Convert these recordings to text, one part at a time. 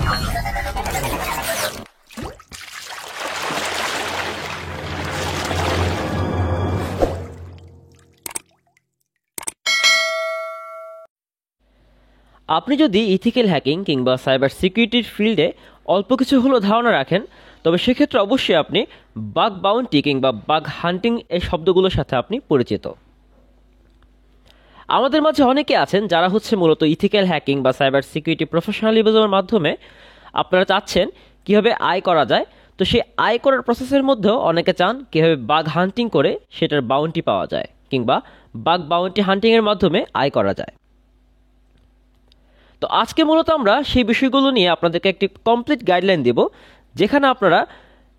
আপনি যদি ethical hacking কিংবা সাইবার সিকিউরিটির ফিল্ডে অল্প কিছু হলেও ধারণা রাখেন, তবে সেক্ষেত্রে অবশ্যই আপনি বাগ বাউন্টি কিংবা বাগ হান্টিং এই শব্দগুলোর সাথে আপনি পরিচিত। আমাদের মাঝে অনেকে আছেন যারা মূলত ইথিক্যাল হ্যাকিং বা সাইবার সিকিউরিটি প্রফেশনালিজমের মাধ্যমে আপনারা চাচ্ছেন কীভাবে আয় করা যায়। তো সেই আয় করার প্রসেসের মধ্যেও অনেকে চান কীভাবে বাগ হান্টিং করে সেটার বাউন্টি পাওয়া যায় কিংবা বাগ বাউন্টি হান্টিংয়ের মাধ্যমে আয় করা যায়। তো আজকে মূলত আমরা সেই বিষয়গুলো নিয়ে আপনাদেরকে একটি কমপ্লিট গাইডলাইন দেব, যেখানে আপনারা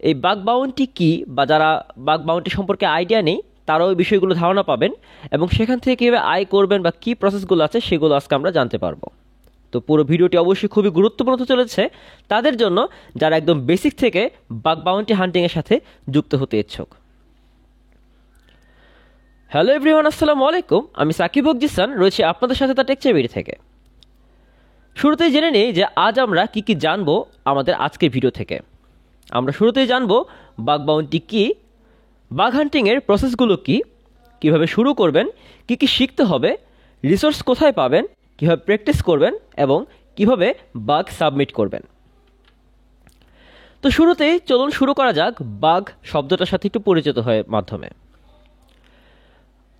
এই বাগ বাউন্টি কী বা যারা বাগ বাউন্টি সম্পর্কে আইডিয়া নেই তারাও এই বিষয়গুলো ধারণা পাবেন এবং সেখান থেকে কীভাবে আয় করবেন বা কী প্রসেসগুলো আছে সেগুলো আজকে আমরা জানতে পারবো। তো পুরো ভিডিওটি অবশ্যই খুবই গুরুত্বপূর্ণ হতে চলেছে তাদের জন্য যারা একদম বেসিক থেকে বাগ বাউন্টি হান্টিংয়ের সাথে যুক্ত হতে ইচ্ছুক। হ্যালো এভরিওয়ান, আসসালামু আলাইকুম। আমি সাকিব জিসান রয়েছি আপনাদের সাথে দ্য টেক চেবির থেকে। শুরুতেই জেনে নিই যে আজ আমরা কি কি জানবো আমাদের আজকের ভিডিও থেকে। আমরা শুরুতেই জানবো বাগ বাউন্টি কী, বাগ হান্টিংয়ের প্রসেসগুলো কী, কীভাবে শুরু করবেন, কি কি শিখতে হবে, রিসোর্স কোথায় পাবেন, কীভাবে প্র্যাকটিস করবেন এবং কিভাবে বাগ সাবমিট করবেন। তো শুরুতেই চলুন শুরু করা যাক বাগ শব্দটার সাথে একটু পরিচিত হয়ে মাধ্যমে।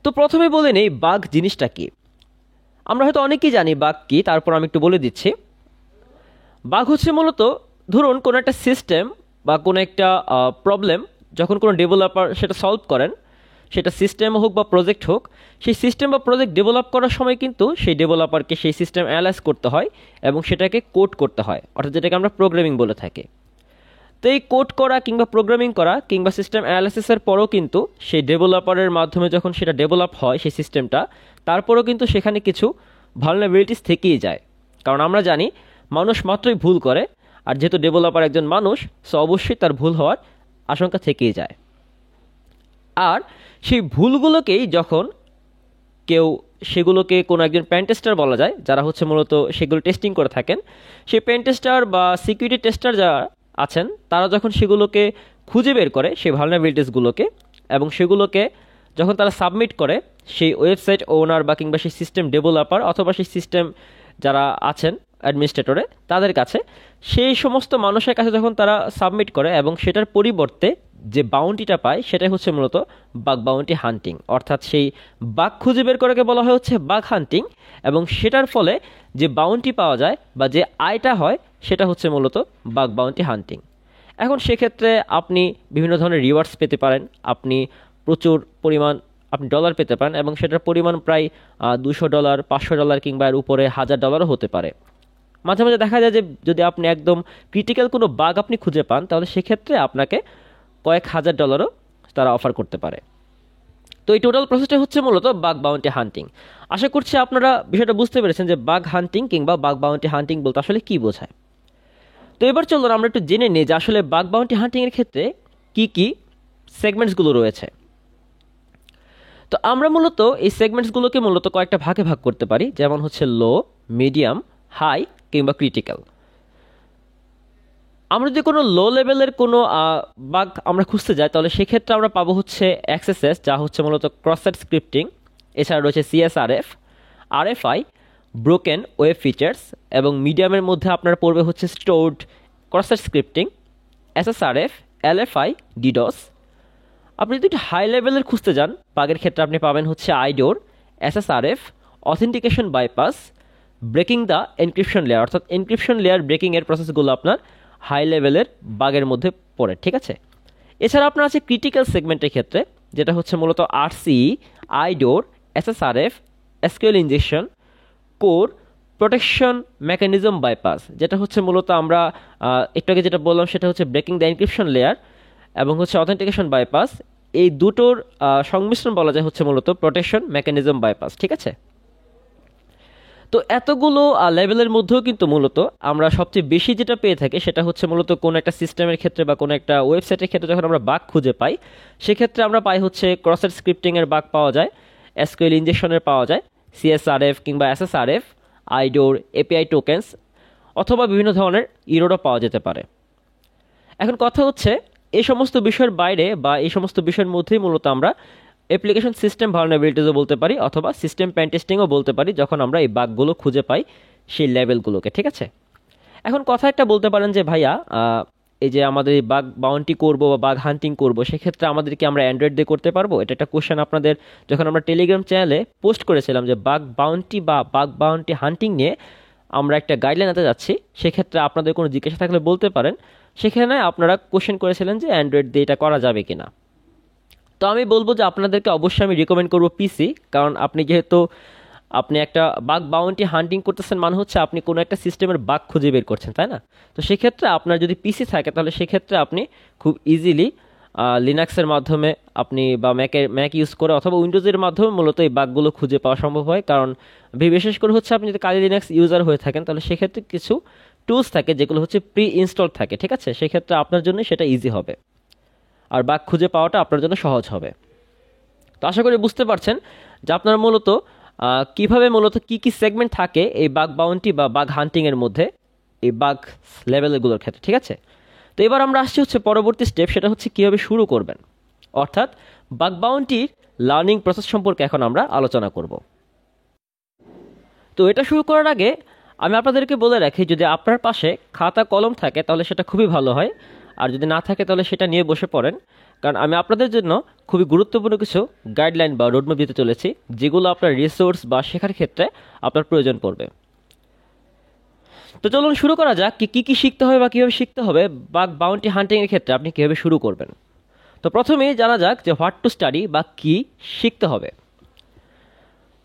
তো প্রথমে বলে নেই বাগ জিনিসটা কী। আমরা হয়তো অনেকেই জানি বাগ কী, তারপর আমি একটু বলে দিচ্ছি। বাগ মূলত ধরুন কোনো একটা সিস্টেম বা কোনো একটা প্রবলেম যখন কোনো ডেভেলপার সেটা সলভ করেন, সেটা সিস্টেম হোক বা প্রজেক্ট হোক, সেই সিস্টেম বা প্রজেক্ট ডেভেলপ করার সময় কিন্তু সেই ডেভেলপারকে সেই সিস্টেম অ্যানালাইজ করতে হয় এবং সেটাকে কোড করতে হয়, অর্থাৎ যেটাকে আমরা প্রোগ্রামিং বলে থাকি। তো এই কোড করা কিংবা প্রোগ্রামিং করা কিংবা সিস্টেম অ্যানালাইসিসের পরও কিন্তু সেই ডেভেলপারের মাধ্যমে যখন সেটা ডেভেলপ হয় সেই সিস্টেমটা, তারপরেও কিন্তু সেখানে কিছু ভালনারেবিলিটিস থেকেই যায়। কারণ আমরা জানি মানুষ মাত্রই ভুল করে, আর যেহেতু ডেভেলপার একজন মানুষ, সো অবশ্যই তার ভুল হওয়ার আশঙ্কা থেকেই যায়। আর সেই ভুলগুলোকেই যখন সেগুলোকে কোনো একজন পেনটেস্টার বলা যায়, যারা মূলত সেগুলো টেস্টিং করে থাকেন, সেই পেনটেস্টার বা সিকিউরিটি টেস্টার যারা আছেন তারা যখন সেগুলোকে খুঁজে বের করে সেই ভালনারেবিলিটিসগুলোকে, এবং সেগুলোকে যখন তারা সাবমিট করে সেই ওয়েবসাইট ওনার বা কিংবা সেই সিস্টেম ডেভেলপার অথবা সেই সিস্টেম যারা আছেন অ্যাডমিনিস্ট্রেটরে তাদের কাছে, সেই সমস্ত মানুষের কাছে যখন তারা সাবমিট করে এবং সেটার পরিবর্তে যে বাউন্টিটা পায় সেটাই মূলত বাগ বাউন্টি হান্টিং। অর্থাৎ সেই বাগ খুঁজে বের করাকে বলা হয় বাগ হান্টিং, এবং সেটার ফলে যে বাউন্টি পাওয়া যায় বা যে আয়টা হয় সেটা মূলত বাগ বাউন্টি হান্টিং। এখন সেক্ষেত্রে আপনি বিভিন্ন ধরনের রিওয়ার্ডস পেতে পারেন, আপনি প্রচুর পরিমাণ আপনি ডলার পেতে পারেন এবং সেটার পরিমাণ প্রায় $200, $500 কিংবা এর উপরে $1000 হতে পারে। মাঝে মাঝে দেখা যায় যে যদি আপনি একদম ক্রিটিক্যাল কোনো বাগ আপনি খুঁজে পান, তাহলে সেক্ষেত্রে আপনাকে কয়েক $1000 তারা অফার করতে পারে। তো এই টোটাল প্রসেসটা মূলত বাগ বাউন্টি হান্টিং। আশা করছি আপনারা বিষয়টা বুঝতে পেরেছেন যে বাগ হান্টিং কিংবা বাগ বাউন্টি হান্টিং বলতে আসলে কী বোঝায়। তো এবার চলুন আমরা একটু জেনে নিই যে আসলে বাগ বাউন্টি হান্টিংয়ের ক্ষেত্রে কি কি সেগমেন্টসগুলো রয়েছে। তো আমরা মূলত এই সেগমেন্টসগুলোকে মূলত কয়েকটা ভাগে ভাগ করতে পারি, যেমন লো, মিডিয়াম, হাই কিংবা ক্রিটিক্যাল। আমরা যদি কোনো লো লেভেলের কোনো বাগ আমরা খুঁজতে যাই, তাহলে সেক্ষেত্রে আমরা পাবো এক্সএসএস, যা মূলত ক্রস সাইট স্ক্রিপ্টিং। এছাড়া রয়েছে CSRF, RFI, broken web features, এবং মিডিয়ামের মধ্যে আপনার পড়বে stored cross site scripting, SSRF, LFI, DDoS. আপনি যদি একটু হাই লেভেলের খুঁজতে যান বাগের ক্ষেত্রে, আপনি পাবেন IDOR, SSRF, authentication bypass, breaking the encryption layer, অর্থাৎ এনক্রিপশন লেয়ার ব্রেকিংয়ের প্রসেসগুলো আপনার হাই লেভেলের বাগের মধ্যে পড়ে, ঠিক আছে। এছাড়া আপনার আছে ক্রিটিক্যাল সেগমেন্টের ক্ষেত্রে, যেটা মূলত RCE, IDOR, SSRF, SQL injection, core, protection mechanism bypass, যেটা মূলত আমরা একটু আগে যেটা বললাম সেটা ব্রেকিং দ্য এনক্রিপশন লেয়ার এবং অথেন্টিকেশন বাইপাস। এই দুটোর সংমিশ্রণ বলা যায় মূলত প্রোটেকশন মেকানিজম বাইপাস, ঠিক আছে। তো এতগুলো লেভেলের মধ্যেও কিন্তু মূলত আমরা সবচেয়ে বেশি যেটা পেয়ে থাকি সেটা মূলত কোনো একটা সিস্টেমের ক্ষেত্রে বা কোনো একটা ওয়েবসাইটের ক্ষেত্রে যখন আমরা বাগ খুঁজে পাই, সেক্ষেত্রে আমরা পাই ক্রস সাইট স্ক্রিপ্টিংয়ের বাগ পাওয়া যায়, এসকিউএল ইনজেকশনের পাওয়া যায়, সিএসআরএফ কিংবা এসএসআরএফ, আইডোর, এপিআই টোকেন্স, অথবা বিভিন্ন ধরনের ইরোরও পাওয়া যেতে পারে। এখন কথা হচ্ছে এই সমস্ত বিষয়ের বাইরে বা এই সমস্ত বিষয়ের মধ্যেই মূলত আমরা অ্যাপ্লিকেশন সিস্টেম ভালনারেবিলিটিসও বলতে পারি অথবা সিস্টেম পেন টেস্টিংও বলতে পারি, যখন আমরা এই বাগগুলো খুঁজে পাই সেই লেভেলগুলোকে। ঠিক আছে, এখন কথা একটা বলতে পারেন যে ভাইয়া এই যে আমাদের এই বাগ বাউন্টি করবো বা বাগ হান্টিং করবো, সেক্ষেত্রে আমাদের কি আমরা অ্যান্ড্রয়েড দিয়ে করতে পারবো? এটা একটা কোশ্চেন আপনাদের যখন আমরা টেলিগ্রাম চ্যানেলে পোস্ট করেছিলাম যে বাগ বাউন্টি বা বাগ বাউন্টি হান্টিং নিয়ে আমরা একটা গাইডলাইন আনতে যাচ্ছি, সেক্ষেত্রে আপনাদের কোনো জিজ্ঞাসা থাকলে বলতে পারেন। সেখানে আপনারা কোশ্চেন করেছিলেন যে অ্যান্ড্রয়েড দিয়ে এটা করা যাবে কিনা। তো আমি বলবো যে আপনাদেরকে অবশ্যই আমি রিকমেন্ড করবো পিসি, কারণ আপনি যেহেতু আপনি একটা বাগ বাউন্টি হান্টিং করতেছেন মানে হচ্ছে আপনি কোনো একটা সিস্টেমের বাগ খুঁজে বের করছেন, তাই না? তো সেক্ষেত্রে আপনার যদি পিসি থাকে তাহলে সেক্ষেত্রে আপনি খুব ইজিলি লিনাক্সের মাধ্যমে আপনি বা ম্যাক ইউজ করে অথবা উইন্ডোজের মাধ্যমে মূলত এই বাগগুলো খুঁজে পাওয়া সম্ভব হয়। কারণ বিশেষ করে হচ্ছে আপনি যদি কালি লিনাক্স ইউজার হয়ে থাকেন তাহলে সেক্ষেত্রে কিছু টুলস থাকে যেগুলো হচ্ছে প্রি ইনস্টল থাকে। ঠিক আছে, সেক্ষেত্রে আপনার জন্য সেটা ইজি হবে আর বাগ খুঁজে পাওয়াটা আপনার জন্য সহজ হবে। তো আশা করি বুঝতে পারছেন যে আপনার মূলত কিভাবে মূলত কি কি সেগমেন্ট থাকে এই বাগ বাউন্টি বা বাগ হান্টিংয়ের মধ্যে এই বাগ লেভেলগুলোর ক্ষেত্রে। ঠিক আছে, তো এবার আমরা আসছি হচ্ছে পরবর্তী স্টেপ, সেটা হচ্ছে কীভাবে শুরু করবেন, অর্থাৎ বাগ বাউন্টির লার্নিং প্রসেস সম্পর্কে এখন আমরা আলোচনা করব। তো এটা শুরু করার আগে আমি আপনাদেরকে বলে রাখি, যদি আপনার পাশে খাতা কলম থাকে তাহলে সেটা খুবই ভালো হয়, আর যদি না থাকে তাহলে সেটা নিয়ে বসে পড়েন, কারণ আমি আপনাদের জন্য খুবই গুরুত্বপূর্ণ কিছু গাইডলাইন বা রোডম্যাপ দিতে চলেছি, যেগুলো আপনার রিসোর্স বা শেখার ক্ষেত্রে আপনার প্রয়োজন পড়বে। তো চলুন শুরু করা যাক কি কি শিখতে হবে বা কীভাবে শিখতে হবে বাগ বাউন্টি হান্টিংয়ের ক্ষেত্রে আপনি কীভাবে শুরু করবেন। তো প্রথমেই জানা যাক যে হোয়াট টু স্টাডি বা কি শিখতে হবে।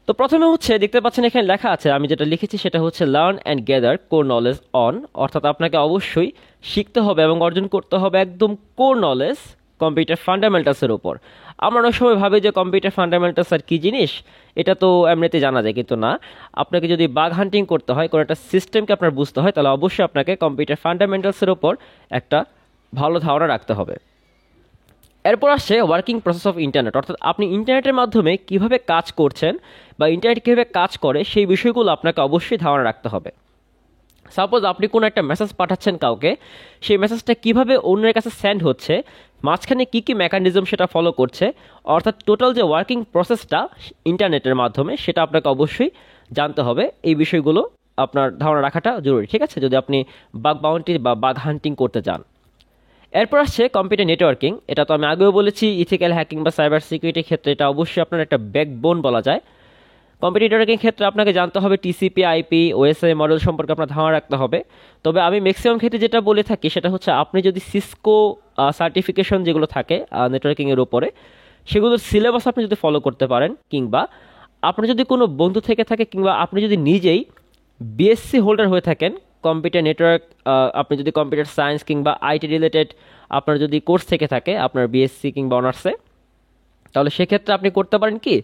তো প্রথমে হচ্ছে দেখতে পাচ্ছেন এখানে লেখা আছে, আমি যেটা লিখেছি সেটা হচ্ছে learn and gather core knowledge on, অর্থাৎ আপনাকে অবশ্যই শিখতে হবে এবং অর্জন করতে হবে একদম কোর নলেজ কম্পিউটার ফান্ডামেন্টালসের উপর। আমরা অনেক সময় ভাবি যে কম্পিউটার ফান্ডামেন্টালস আর কী জিনিস, এটা তো এমনিতে জানা যায়, কিন্তু না। আপনাকে যদি বাগ হান্টিং করতে হয়, কোনো একটা সিস্টেমকে আপনার বুঝতে হয়, তাহলে অবশ্যই আপনাকে কম্পিউটার ফান্ডামেন্টালসের উপর একটা ভালো ধারণা রাখতে হবে। এরপর আসছে ওয়ার্কিং প্রসেস অফ ইন্টারনেট, অর্থাৎ আপনি ইন্টারনেটের মাধ্যমে কিভাবে কাজ করছেন বা ইন্টারনেট কীভাবে কাজ করে সেই বিষয়গুলো আপনাকে অবশ্যই ধারণা রাখতে হবে। সাপোজ আপনি কোনো একটা মেসেজ পাঠাচ্ছেন কাউকে, সেই মেসেজটা কিভাবে অন্যের কাছে সেন্ড হচ্ছে, মাঝখানে কী কী মেকানিজম সেটা ফলো করছে, অর্থাৎ টোটাল যে ওয়ার্কিং প্রসেসটা ইন্টারনেটের মাধ্যমে সেটা আপনাকে অবশ্যই জানতে হবে। এই বিষয়গুলো আপনার ধারণা রাখাটা জরুরি। ঠিক আছে, যদি আপনি বাগ বাউন্টি বা বাগ হান্টিং করতে চান। এরপর আসছে কম্পিউটার নেটওয়ার্কিং, এটা তো আমি আগেও বলেছি ইথিক্যাল হ্যাকিং বা সাইবার সিকিউরিটির ক্ষেত্রে এটা অবশ্যই আপনার একটা ব্যাকবোন বলা যায়। কম্পিউটার নেটওয়ার্কিং ক্ষেত্রে আপনাকে জানতে হবে টিসিপি আইপি ওএসআই মডেল সম্পর্কে আপনার ধারণা রাখতে হবে। তবে আমি ম্যাক্সিমাম ক্ষেত্রে যেটা বলে থাকি সেটা হচ্ছে আপনি যদি সিসকো সার্টিফিকেশন যেগুলো থাকে নেটওয়ার্কিংয়ের উপরে, সেগুলোর সিলেবাস আপনি যদি ফলো করতে পারেন, কিংবা আপনার যদি কোনো বন্ধু থেকে থাকে, কিংবা আপনি যদি নিজেই বিএসসি হোল্ডার হয়ে থাকেন কম্পিউটার নেটওয়ার্ক, আপনি যদি কম্পিউটার সায়েন্স কিংবা আইটি রিলেটেড আপনার যদি কোর্স থেকে থাকে আপনার বিএসসি কিংবা অনার্সে, তাহলে সেক্ষেত্রে আপনি করতে পারেন কি,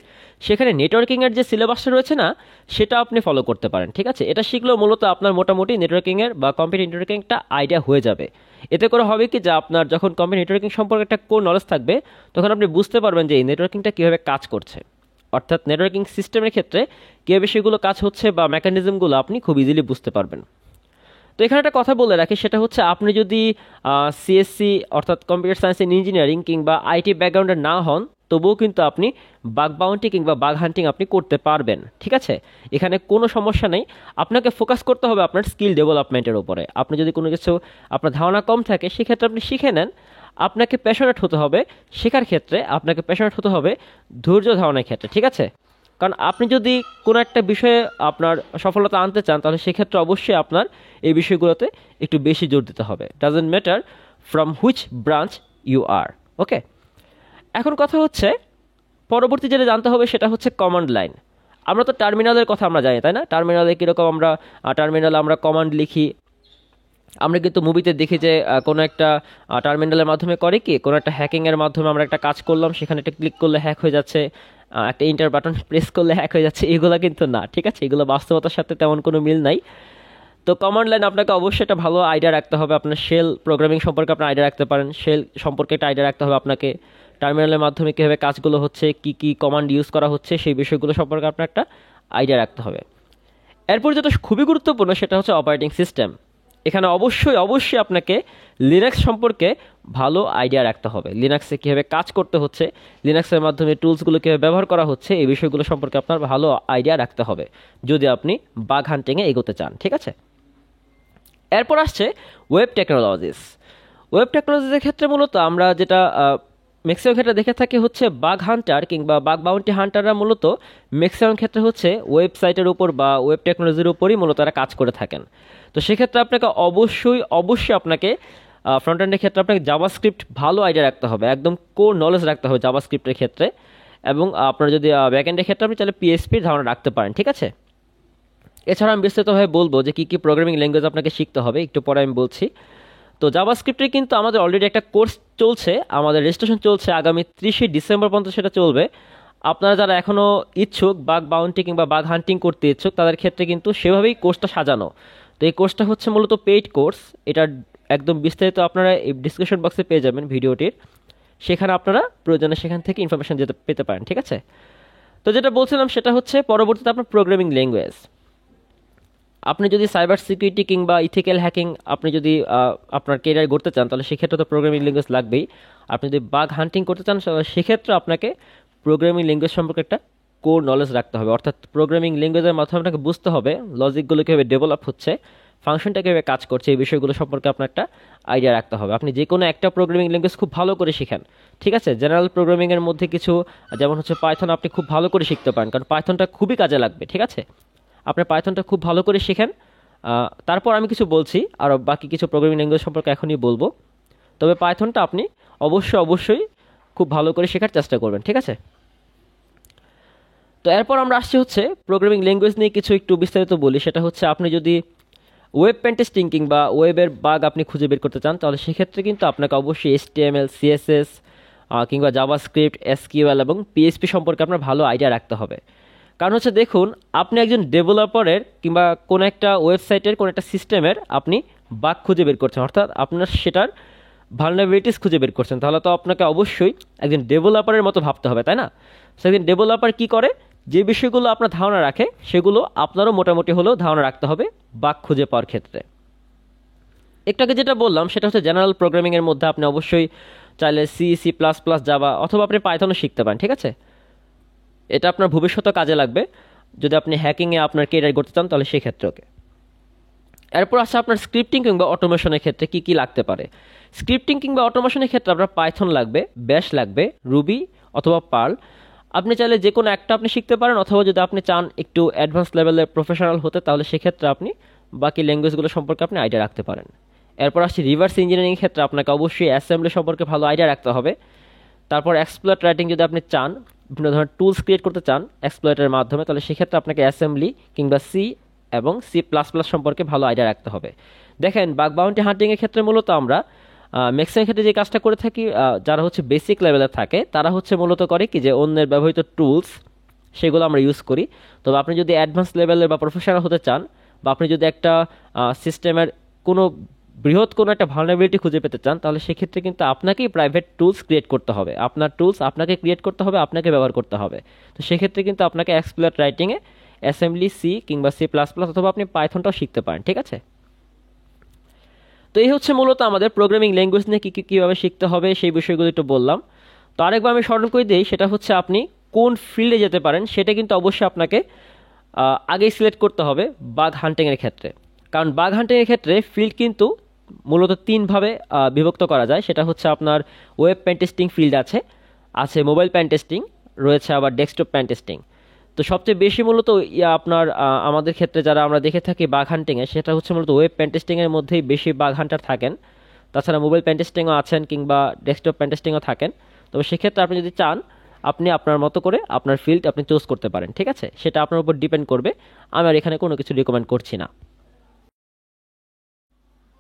সেখানে নেটওয়ার্কিংয়ের যে সিলেবাসটা রয়েছে না সেটা আপনি ফলো করতে পারেন। ঠিক আছে, এটা শিখলেও মূলত আপনার মোটামুটি নেটওয়ার্কিংয়ের বা কম্পিউটার নেটওয়ার্কিং একটা আইডিয়া হয়ে যাবে। এতে করে হবে কি যে আপনার যখন কম্পিউটার নেটওয়ার্কিং সম্পর্কে একটা কোর নলেজ থাকবে, তখন আপনি বুঝতে পারবেন যে এই নেটওয়ার্কিংটা কীভাবে কাজ করছে, অর্থাৎ নেটওয়ার্কিং সিস্টেমের ক্ষেত্রে কীভাবে সেগুলো কাজ হচ্ছে বা মেকানিজমগুলো আপনি খুব ইজিলি বুঝতে পারবেন। তো এখানে একটা কথা বলে রাখি, সেটা হচ্ছে আপনি যদি সিএসসি অর্থাৎ কম্পিউটার সায়েন্স অ্যান্ড ইঞ্জিনিয়ারিং কিংবা আইটি ব্যাকগ্রাউন্ডের না হন, তবুও কিন্তু আপনি বাগ বাউন্টি কিংবা বাগ হান্টিং আপনি করতে পারবেন। ঠিক আছে, এখানে কোনো সমস্যা নেই। আপনাকে ফোকাস করতে হবে আপনার স্কিল ডেভেলপমেন্টের উপরে। আপনি যদি কোনো কিছু আপনার ধারণা কম থাকে সেক্ষেত্রে আপনি শিখে নেন। আপনাকে প্যাশনেট হতে হবে শেখার ক্ষেত্রে, আপনাকে প্যাশনেট হতে হবে ধৈর্য ধারণের ক্ষেত্রে। ঠিক আছে, কারণ আপনি যদি কোনো একটা বিষয়ে আপনার সফলতা আনতে চান তাহলে সেক্ষেত্রে অবশ্যই আপনার এই বিষয়গুলোতে একটু বেশি জোর দিতে হবে। Doesn't matter from which branch you are. Okay, এখন কথা হচ্ছে পরবর্তী যেটা জানতে হবে সেটা হচ্ছে কমান্ড লাইন। আমরা তো টার্মিনালের কথা আমরা জানি, তাই না? টার্মিনালে কীরকম আমরা টার্মিনালে আমরা কমান্ড লিখি। আমরা কিন্তু মুভিতে দেখি যে কোনো একটা টার্মিনালের মাধ্যমে করে কি, কোনো একটা হ্যাকিংয়ের মাধ্যমে আমরা একটা কাজ করলাম, সেখানে একটা ক্লিক করলে হ্যাক হয়ে যাচ্ছে, একটা ইন্টার বাটন প্রেস করলে হ্যাক হয়ে যাচ্ছে, এগুলো কিন্তু না। ঠিক আছে, এগুলো বাস্তবতার সাথে তেমন কোনো মিল নাই। তো কমান্ড লাইন আপনাকে অবশ্যই একটা ভালো আইডিয়া রাখতে হবে। আপনার শেল প্রোগ্রামিং সম্পর্কে আপনার আইডিয়া রাখতে পারেন, শেল সম্পর্কে একটা আইডিয়া রাখতে হবে আপনাকে। টার্মিনালের মাধ্যমে কীভাবে কাজগুলো হচ্ছে, কি কি কমান্ড ইউজ করা হচ্ছে, সেই বিষয়গুলো সম্পর্কে আপনার একটা আইডিয়া রাখতে হবে। এরপর যেটা খুবই গুরুত্বপূর্ণ সেটা হচ্ছে অপারেটিং সিস্টেম। এখানে অবশ্যই অবশ্যই আপনাকে লিনাক্স সম্পর্কে ভালো আইডিয়া রাখতে হবে। লিনাক্সে কীভাবে কাজ করতে হচ্ছে, লিনাক্সের মাধ্যমে টুলসগুলো কীভাবে ব্যবহার করা হচ্ছে, এই বিষয়গুলো সম্পর্কে আপনার ভালো আইডিয়া রাখতে হবে যদি আপনি বাগ হান্টিংয়ে এগোতে চান। ঠিক আছে, এরপর আসছে ওয়েব টেকনোলজিস। ওয়েব টেকনোলজিসের ক্ষেত্রে মূলত আমরা যেটা ম্যাক্সিমাম ক্ষেত্রে দেখে থাকি হচ্ছে বাগ হান্টার কিংবা বাগ বাউন্টি হান্টাররা মূলত ম্যাক্সিমাম ক্ষেত্রে হচ্ছে ওয়েবসাইটের উপর বা ওয়েব টেকনোলজির উপরই মূলত তারা কাজ করে থাকেন। তো সেক্ষেত্রে আপনাকে অবশ্যই অবশ্যই আপনাকে ফ্রন্ট এন্ডের ক্ষেত্রে আপনাকে জাভাস্ক্রিপ্ট ভালো আইডিয়া রাখতে হবে, একদম কোর নলেজ রাখতে হবে জাভাস্ক্রিপ্টের ক্ষেত্রে। এবং আপনার যদি ব্যাক এন্ডের ক্ষেত্রে আপনি চাইলে পিএইচপির ধারণা রাখতে পারেন। ঠিক আছে, এছাড়া আমি বিস্তারিতভাবে বলবো যে কী কী প্রোগ্রামিং ল্যাঙ্গুয়েজ আপনাকে শিখতে হবে, একটু পরে আমি বলছি। তো জাভাস্ক্রিপ্টে কিন্তু আমাদের অলরেডি একটা কোর্স চলছে, আমাদের রেজিস্ট্রেশন চলছে, আগামী 30 ডিসেম্বর পর্যন্ত সেটা চলবে। আপনারা যারা এখনও ইচ্ছুক বাগ বাউন্টি কিংবা বাগ হান্টিং করতে ইচ্ছুক তাদের ক্ষেত্রে কিন্তু সেভাবেই কোর্সটা সাজানো। তো এই কোর্সটা হচ্ছে মূলত পেইড কোর্স, এটার একদম বিস্তারিত আপনারা এই ডিসক্রিপশন বক্সে পেয়ে যাবেন ভিডিওটির, সেখানে আপনারা প্রয়োজনে সেখান থেকে ইনফরমেশন পেতে পারেন। ঠিক আছে, তো যেটা বলছিলাম সেটা হচ্ছে পরবর্তীতে আপনার প্রোগ্রামিং ল্যাঙ্গুয়েজ। আপনি যদি সাইবার সিকিউরিটি কিংবা ইথিক্যাল হ্যাকিং আপনি যদি আপনার কেরিয়ার গড়তে চান তাহলে সেক্ষেত্রে তো প্রোগ্রামিং ল্যাঙ্গুয়েজ লাগবেই। আপনি যদি বাগ হান্টিং করতে চান সেক্ষেত্রে আপনাকে প্রোগ্রামিং ল্যাঙ্গুয়েজ সম্পর্কে একটা কোর নলেজ রাখতে হবে, অর্থাৎ প্রোগ্রামিং ল্যাঙ্গুয়েজের মাধ্যমে আপনাকে বুঝতে হবে লজিকগুলো কীভাবে ডেভেলপ হচ্ছে, ফাংশনটা কীভাবে কাজ করছে, এই বিষয়গুলো সম্পর্কে আপনার একটা আইডিয়া রাখতে হবে। আপনি যে কোনো একটা প্রোগ্রামিং ল্যাঙ্গুয়েজ খুব ভালো করে শিখেন। ঠিক আছে, জেনারেল প্রোগ্রামিংয়ের মধ্যে কিছু যেমন হচ্ছে পাইথন আপনি খুব ভালো করে শিখতে পারেন, কারণ পাইথনটা খুবই কাজে লাগবে। ঠিক আছে, আপনি পাইথনটা খুব ভালো করে শিখেন। তারপর আমি কিছু বলছি, আর বাকি কিছু প্রোগ্রামিং ল্যাঙ্গুয়েজ সম্পর্কে এখনই বলবো। তবে পাইথনটা আপনি অবশ্যই অবশ্যই খুব ভালো করে শেখার চেষ্টা করবেন। ঠিক আছে, তো এরপর আমরা আসছি হচ্ছে প্রোগ্রামিং ল্যাঙ্গুয়েজ নিয়ে কিছু একটু বিস্তারিত বলি। সেটা হচ্ছে আপনি যদি ওয়েব পেন টেস্টিং কিংবা ওয়েবের বাগ আপনি খুঁজে বের করতে চান তাহলে সেক্ষেত্রে কিন্তু আপনাকে অবশ্যই HTML, CSS কিংবা জাভাস্ক্রিপ্ট, SQL এবং PHP সম্পর্কে আপনার ভালো আইডিয়া রাখতে হবে। কারণ হচ্ছে দেখুন, আপনি একজন ডেভেলপারের কিংবা কোনো একটা ওয়েবসাইটের কোনো একটা সিস্টেমের আপনি বাগ খুঁজে বের করছেন, অর্থাৎ আপনার সেটার ভালনারেবিলিটিস খুঁজে বের করছেন, তাহলে তো আপনাকে অবশ্যই একজন ডেভেলপারের মতো ভাবতে হবে, তাই না? সো একজন ডেভেলপার কী করে, যে বিষয়গুলো আপনার ধারণা রাখে সেগুলো আপনারও মোটামুটি হলেও ধারণা রাখতে হবে বাগ খুঁজে পাওয়ার ক্ষেত্রে। একটু আগে যেটা বললাম সেটা হচ্ছে জেনারেল প্রোগ্রামিংয়ের মধ্যে আপনি অবশ্যই চাইলে C++, জাভা অথবা আপনি পাইথনও শিখতে পারেন। ঠিক আছে, এটা আপনার ভবিষ্যতে কাজে লাগবে যদি আপনি হ্যাকিংয়ে আপনার কেরিয়ার করতে চান তাহলে সেক্ষেত্রে ওকে। এরপর আসছে আপনার স্ক্রিপ্টিং কিংবা অটোমেশনের ক্ষেত্রে কী কী লাগতে পারে। স্ক্রিপ্টিং কিংবা অটোমেশনের ক্ষেত্রে আপনার পাইথন লাগবে, ব্যাশ লাগবে, রুবি অথবা পার্ল। আপনি চাইলে যে কোনো একটা আপনি শিখতে পারেন, অথবা যদি আপনি চান একটু অ্যাডভান্স লেভেলের প্রফেশনাল হতে তাহলে সেক্ষেত্রে আপনি বাকি ল্যাঙ্গুয়েজগুলো সম্পর্কে আপনি আইডিয়া রাখতে পারেন। এরপর আসছি রিভার্স ইঞ্জিনিয়ারিং ক্ষেত্রে আপনাকে অবশ্যই অ্যাসেম্বলি সম্পর্কে ভালো আইডিয়া রাখতে হবে। তারপর এক্সপ্লয়েট রাইটিং যদি আপনি চান, বিভিন্ন ধরনের টুলস ক্রিয়েট করতে চান এক্সপ্লয়েটের মাধ্যমে, তাহলে সেক্ষেত্রে আপনাকে অ্যাসেম্বলি কিংবা এবং C++ সম্পর্কে ভালো আইডিয়া রাখতে হবে। দেখেন, বাগ বাউন্টি হান্টিংয়ের ক্ষেত্রে মূলত আমরা ম্যাক্সিমাম ক্ষেত্রে যে কাজটা করে থাকি, যারা হচ্ছে বেসিক লেভেলে থাকে তারা হচ্ছে মূলত করে কি যে অন্যের ব্যবহৃত টুলস সেগুলো আমরা ইউজ করি। তবে আপনি যদি অ্যাডভান্স লেভেলের বা প্রফেশনাল হতে চান, বা আপনি যদি একটা সিস্টেমের কোনো বৃহৎ কোনো একটা ভালনারেবিলিটি খুঁজে পেতে চান তাহলে সেক্ষেত্রে কিন্তু আপনাকেই প্রাইভেট টুলস ক্রিয়েট করতে হবে, আপনার টুলস আপনাকে ক্রিয়েট করতে হবে, আপনাকে ব্যবহার করতে হবে। তো সেক্ষেত্রে কিন্তু আপনাকে এক্সপ্লয়েট রাইটিংয়ে অ্যাসেম্বলি কিংবা C++ অথবা আপনি পাইথনটাও শিখতে পারেন। ঠিক আছে, তো এই হচ্ছে মূলত আমাদের প্রোগ্রামিং ল্যাঙ্গুয়েজ নিয়ে কীভাবে শিখতে হবে সেই বিষয়গুলো একটু বললাম। তো আরেকবার আমি স্মরণ করে দিই, সেটা হচ্ছে আপনি কোন ফিল্ডে যেতে পারেন সেটা কিন্তু অবশ্যই আপনাকে আগেই সিলেক্ট করতে হবে বাগ হান্টিংয়ের ক্ষেত্রে। কারণ বাগ হান্টিংয়ের ক্ষেত্রে ফিল্ড কিন্তু মূলত তিনভাবে বিভক্ত করা যায়। সেটা হচ্ছে আপনার ওয়েব পেন টেস্টিং ফিল্ড আছে মোবাইল পেন টেস্টিং রয়েছে, আবার ডেস্কটপ পেন টেস্টিং। তো সবচেয়ে বেশি মূলত আপনার আমাদের ক্ষেত্রে যারা আমরা দেখে থাকি বাগ হান্টিংয়ে, সেটা হচ্ছে মূলত ওয়েব পেন টেস্টিংয়ের মধ্যেই বেশি বাগ হান্টার থাকেন। তাছাড়া মোবাইল পেন টেস্টিংও আছেন কিংবা ডেস্কটপ পেন টেস্টিংও থাকেন। তবে সেক্ষেত্রে আপনি যদি চান আপনি আপনার মতো করে আপনার ফিল্ড আপনি চুজ করতে পারেন। ঠিক আছে, সেটা আপনার উপর ডিপেন্ড করবে, আমি আর এখানে কোনো কিছু রিকমেন্ড করছি না।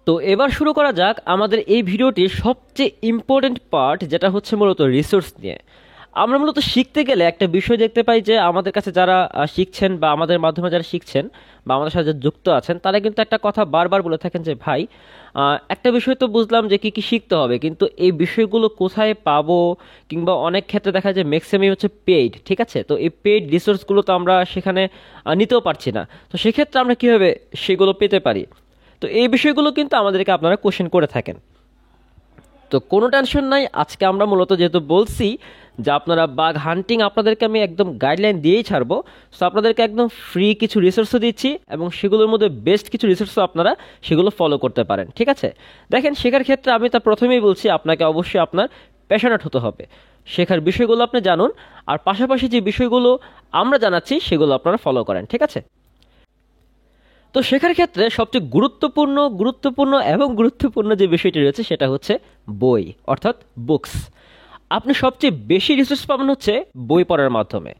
তো এবার শুরু করা যাক আমাদের এই ভিডিওটির সবচেয়ে ইম্পর্টেন্ট পার্ট, যেটা হচ্ছে মূলত রিসোর্স নিয়ে। আমরা মূলত শিখতে গেলে একটা বিষয় দেখতে পাই যে আমাদের কাছে যারা শিখছেন বা আমাদের মাধ্যমে যারা শিখছেন বা আমাদের সাথে যারা যুক্ত আছেন তারা কিন্তু একটা কথা বারবার বলে থাকেন যে ভাই একটা বিষয় তো বুঝলাম যে কি কি শিখতে হবে, কিন্তু এই বিষয়গুলো কোথায় পাবো, কিংবা অনেক ক্ষেত্রে দেখা যায় ম্যাক্সিমাম হচ্ছে পেইড, ঠিক আছে? তো এই পেইড রিসোর্সগুলো তো আমরা সেখানে নিতেও পারছি না। তো সেক্ষেত্রে আমরা কীভাবে সেগুলো পেতে পারি? তো এই বিষয়গুলো কিন্তু আমাদেরকে আপনারা কোশ্চেন করে থাকেন। তো কোনো টেনশন নাই, আজকে আমরা মূলত যেহেতু বলছি যে আপনারা বাঘ হান্টিং আপনাদেরকে আমি একদম গাইডলাইন দিয়েই ছাড়বো, সো আপনাদেরকে একদম ফ্রি কিছু রিসোর্সও দিচ্ছি এবং সেগুলোর মধ্যে বেস্ট কিছু রিসোর্সও আপনারা সেগুলো ফলো করতে পারেন, ঠিক আছে? দেখেন, শেখার ক্ষেত্রে আমি তা প্রথমেই বলছি আপনাকে অবশ্যই আপনার প্যাশনেট হতে হবে, শেখার বিষয়গুলো আপনি জানুন, আর পাশাপাশি যে বিষয়গুলো আমরা জানাচ্ছি সেগুলো আপনারা ফলো করেন, ঠিক আছে? তো শেখার ক্ষেত্রে সবচেয়ে গুরুত্বপূর্ণ যে বিষয়টি রয়েছে সেটা হচ্ছে বই, অর্থাৎ বুকস। আপনি সবচেয়ে বেশি রিসোর্স পাবেন হচ্ছে বই পড়ার মাধ্যমে।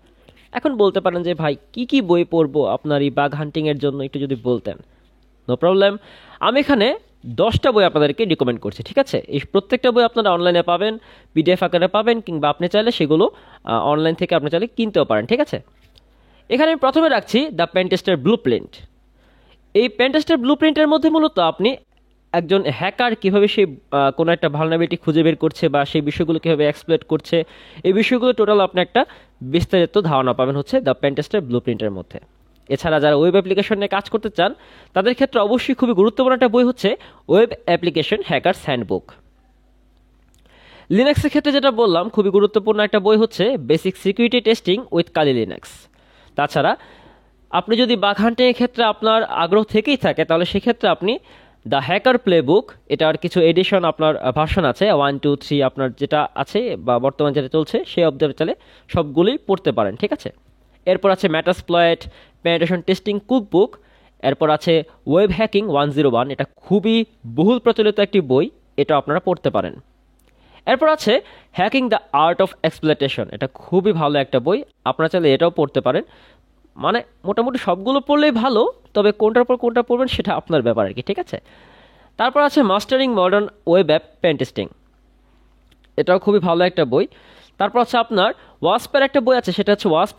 এখন বলতে পারেন যে ভাই কি কি বই পড়বো আপনার এই বাঘ হান্টিংয়ের জন্য, একটু যদি বলতেন। নো প্রবলেম, আমি এখানে 10টা বই আপনাদেরকে রিকমেন্ড করছি, ঠিক আছে? এই প্রত্যেকটা বই আপনারা অনলাইনে পাবেন, পিডিএফ আকারে পাবেন, কিংবা আপনি চাইলে সেগুলো অনলাইন থেকে আপনি চাইলে কিনতেও পারেন, ঠিক আছে? এখানে আমি প্রথমে রাখছি দ্য পেনটেস্টার ব্লুপ্রিন্ট। এই পেনটেস্টের ব্লুপ্রিন্টের মধ্যে মূলত আপনি একজন হ্যাকার কীভাবে সেই কোনো একটা ভালনারেবিলিটি খুঁজে বের করছে বা সেই বিষয়গুলো কীভাবে এক্সপ্লয়েট করছে, এই বিষয়গুলো টোটাল আপনি একটা বিস্তারিত ধারণা পাবেন হচ্ছে দ্য পেনটেস্টের ব্লুপ্রিন্টের মধ্যে। এছাড়া যারা ওয়েব অ্যাপ্লিকেশন নিয়ে কাজ করতে চান তাদের ক্ষেত্রে অবশ্যই খুবই গুরুত্বপূর্ণ একটা বই হচ্ছে ওয়েব অ্যাপ্লিকেশন হ্যাকারস হ্যান্ডবুক। লিনাক্সের ক্ষেত্রে যেটা বললাম খুবই গুরুত্বপূর্ণ একটা বই হচ্ছে basic security testing with Kali Linux. তাছাড়া আপনি যদি বাগ হান্টিংয়ের ক্ষেত্রে আপনার আগ্রহ থেকেই থাকে তাহলে সেক্ষেত্রে আপনি দ্য হ্যাকার প্লেবুক, এটার কিছু এডিশন আপনার ভার্সন আছে 1, 2, 3 আপনার যেটা আছে বা বর্তমান যেটা চলছে সেই অবধি চলে সবগুলোই পড়তে পারেন, ঠিক আছে? এরপর আছে ম্যাটাসপ্লয়েট পেনিট্রেশন টেস্টিং কুকবুক। এরপর আছে ওয়েব হ্যাকিং 101, এটা খুবই বহুল প্রচলিত একটি বই, এটা আপনারা পড়তে পারেন। এরপর আছে hacking the art of exploitation, এটা খুবই ভালো একটা বই, আপনারা চাইলে এটাও পড়তে পারেন। মানে মোটামুটি সবগুলো পড়লেই ভালো, তবে কোনটার পর কোনটা পড়বেন সেটা আপনার ব্যাপার আর কি, ঠিক আছে? তারপর আছে mastering modern web app pen testing, এটাও খুবই ভালো একটা বই। তারপর আছে আপনার ওয়াস্পের একটা বই আছে, সেটা হচ্ছে ওয়াস্প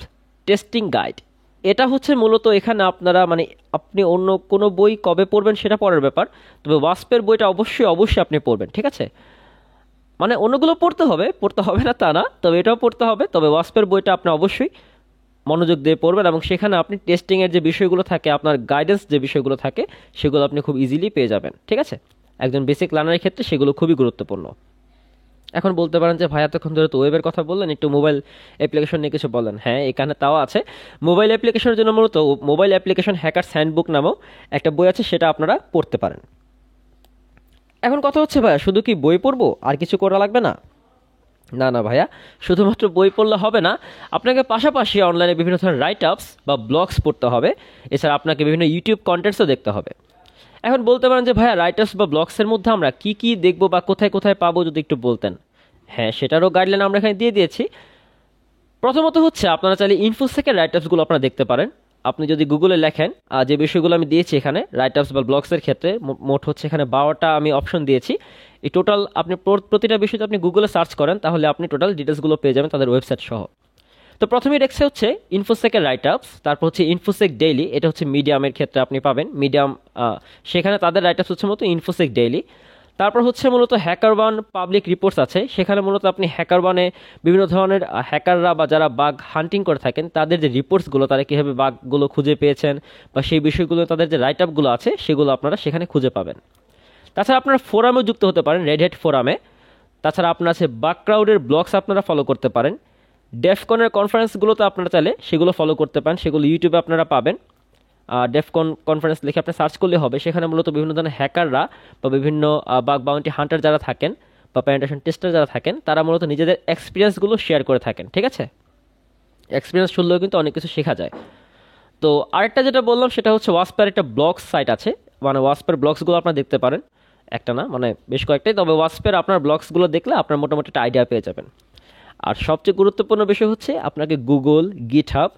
টেস্টিং গাইড। এটা হচ্ছে মূলত এখানে আপনারা মানে আপনি অন্য কোনো বই কবে পড়বেন সেটা পরের ব্যাপার, তবে ওয়াস্পের বইটা অবশ্যই আপনি পড়বেন, ঠিক আছে? মানে অন্যগুলো পড়তে হবে না তা না, তবে এটাও পড়তে হবে, তবে ওয়াস্পের বইটা আপনি অবশ্যই মনোযোগ দিয়ে পড়বেন এবং সেখানে আপনি টেস্টিংয়ের যে বিষয়গুলো থাকে, আপনার গাইডেন্স যে বিষয়গুলো থাকে সেগুলো আপনি খুব ইজিলি পেয়ে যাবেন, ঠিক আছে? একজন বেসিক লার্নারের ক্ষেত্রে সেগুলো খুবই গুরুত্বপূর্ণ। এখন বলতে পারেন যে ভাই এতক্ষণ ধরে তো ওয়েবের কথা বললেন, একটু মোবাইল অ্যাপ্লিকেশন নিয়ে কিছু বলেন। হ্যাঁ, এখানে তাও আছে। মোবাইল অ্যাপ্লিকেশনের জন্য মূলত মোবাইল অ্যাপ্লিকেশন হ্যাকারস হ্যান্ডবুক নামেও একটা বই আছে, সেটা আপনারা পড়তে পারেন। এখন কথা হচ্ছে ভাইয়া শুধু কি বই পড়বো আর কিছু করা লাগবে না? না না ভাইয়া, শুধুমাত্র বই পড়লে হবে না, আপনাকে পাশাপাশি অনলাইনে বিভিন্ন ধরনের রাইট আপস বা ব্লগস পড়তে হবে। এছাড়া আপনাকে বিভিন্ন ইউটিউব কন্টেন্টসও দেখতে হবে। এখন বলতে পারেন যে ভাইয়া রাইট আপস বা ব্লগসের মধ্যে আমরা কি কি দেখবো বা কোথায় কোথায় পাবো যদি একটু বলতেন। হ্যাঁ, সেটারও গাইডলাইন আমরা এখানে দিয়ে দিয়েছি। প্রথমত হচ্ছে আপনারা চাইলে ইনফোসেকের রাইট আপসগুলো আপনারা দেখতে পারেন। আপনি যদি গুগলে লেখেন যে বিষয়গুলো আমি দিয়েছি এখানে রাইট আপস বা ব্লগসের ক্ষেত্রে, মোট হচ্ছে এখানে 12টা আমি অপশন দিয়েছি। এই টোটাল আপনি প্রতিটা বিষয় আপনি গুগলে সার্চ করেন তাহলে আপনি টোটাল ডিটেলসগুলো পেয়ে যাবেন তাদের ওয়েবসাইট সহ। তো প্রথমেই দেখছে হচ্ছে ইনফোসেকের রাইট আপস, তারপর হচ্ছে ইনফোসেক ডেইলি, এটা হচ্ছে মিডিয়ামের ক্ষেত্রে আপনি পাবেন। মিডিয়াম সেখানে তাদের রাইট আপস হচ্ছে মূলত ইনফোসেক ডেইলি। তারপর হচ্ছে মূলত হ্যাকারবান পাবলিক রিপোর্টস আছে, সেখানে মূলত আপনি হ্যাকারবানে বিভিন্ন ধরনের হ্যাকাররা বা যারা বাগ হান্টিং করে থাকেন তাদের যে রিপোর্টসগুলো, তারা কীভাবে বাগগুলো খুঁজে পেয়েছেন বা সেই বিষয়গুলো তাদের যে রাইট আপগুলো আছে সেগুলো আপনারা সেখানে খুঁজে পাবেন। তাছাড়া আপনারা ফোরামেও যুক্ত হতে পারেন, রেড হ্যাট ফোরামে। তাছাড়া আপনার আছে বাগ ক্রাউডের ব্লগস আপনারা ফলো করতে পারেন। ডেফকনের কনফারেন্সগুলোতে আপনারা চাইলে সেগুলো ফলো করতে পারেন, সেগুলো ইউটিউবে আপনারা পাবেন। ডেফকন কনফারেন্স লিখে আপনি সার্চ করলে হবে, সেখানে মূলত বিভিন্ন ধরনের হ্যাকাররা বা বিভিন্ন বাগ বাউন্টি হান্টার যারা থাকেন বা পেনিট্রেশন টেস্টার যারা থাকেন তারা মূলত নিজেদের এক্সপিরিয়েন্সগুলো শেয়ার করে থাকেন, ঠিক আছে? এক্সপিরিয়েন্স শুনলেও কিন্তু অনেক কিছু শেখা যায়। তো আরেকটা যেটা বললাম সেটা হচ্ছে ওয়াসপের একটা ব্লগস সাইট আছে, মানে ওয়াসপের ব্লগসগুলো আপনারা দেখতে পারেন, একটা না মানে বেশ কয়েকটাই, তবে ওয়াসপের আপনার ব্লগসগুলো দেখলে আপনার মোটামুটি একটা আইডিয়া পেয়ে যাবেন। আর সবচেয়ে গুরুত্বপূর্ণ বিষয় হচ্ছে আপনাকে গুগল, গিটহাব